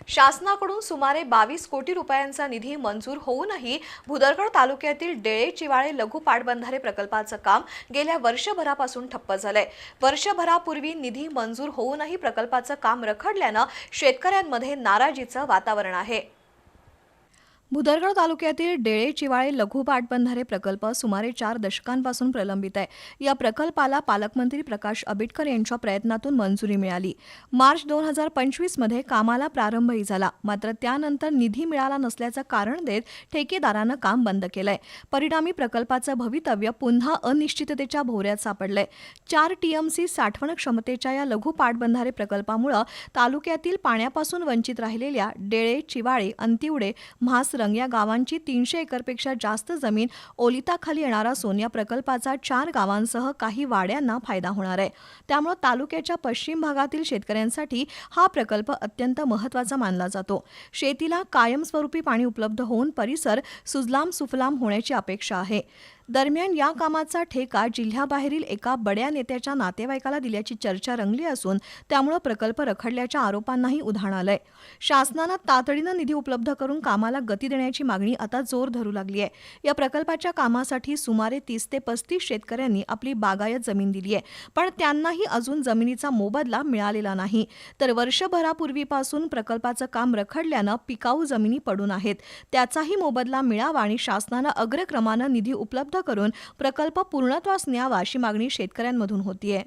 शासनाकडून सुमारे 22 कोटी रुपयांचा निधी मंजूर होऊनही भुदरगड तालुक्यातील डेळे चिवाळे लघु पाटबंधारे प्रकल्पाचं काम गेल्या वर्षभरापासून ठप्प झालंय। वर्षभरापूर्वी निधी मंजूर होऊनही प्रकल्पाचं काम रखडल्यानं शेतकऱ्यांमध्ये नाराजीचं वातावरण आहे। भुदरगड तालुक्यातील डेळे चिवाळे लघु पाटबंधारे प्रकल्प सुमारे 4 दशकांपासून प्रलंबित आहे। या प्रकल्पाला पालकमंत्री प्रकाश आंबेडकर यांच्या प्रयत्नातून मंजुरी मिळाली। मार्च 2025 मध्ये कामाला प्रारंभही झाला, मात्र त्यानंतर निधी मिळाला नसल्याचं कारण देत ठेकेदारानं काम बंद केलंय। परिणामी प्रकल्पाचं भवितव्य पुन्हा अनिश्चिततेच्या भोवऱ्यात सापडलंय। 4 टीएमसी साठवण क्षमतेच्या या लघु पाटबंधारे प्रकल्पामुळे तालुक्यातील पाण्यापासून वंचित राहिलेल्या डेळे चिवाळे अंतिवडे म्हासरंग या गावांची 300 एकरपेक्षा जास्त जमीन ओलिताखाली येणार असून या प्रकल्पाचा 4 गावांसह काही वाड्यांना फायदा होणार आहे। त्यामुळे तालुक्याच्या पश्चिम भागातील शेतकऱ्यांसाठी हा प्रकल्प अत्यंत महत्त्वाचा मानला जातो। शेतीला कायमस्वरूपी पाणी उपलब्ध होऊन परिसर सुजलाम सुफलाम होण्याची अपेक्षा आहे। दरम्यान या कामाचा ठेका जिल्ह्याबाहेरील एका बड्या नेत्याच्या नातेवाईकाला दिल्याची चर्चा रंगली असून त्यामुळे प्रकल्प रखडल्याच्या आरोपांनाही उधाण आलंय। शासनानं तातडीनं निधी उपलब्ध करून कामाला गती देण्याची मागणी आता जोर धरू लागली आहे। या प्रकल्पाच्या कामासाठी सुमारे 30 ते 35 शेतकऱ्यांनी आपली बागायत जमीन दिली आहे, पण त्यांनाही अजून जमिनीचा मोबदला मिळालेला नाही। तर वर्षभरापूर्वीपासून प्रकल्पाचं काम रखडल्यानं पिकाऊ जमिनी पडून आहेत, त्याचाही मोबदला मिळावा आणि शासनानं अग्रक्रमानं निधी उपलब्ध करून प्रकल्प पूर्णत्वास न्यावा अशी मागणी शेतकऱ्यांमधून होतीये।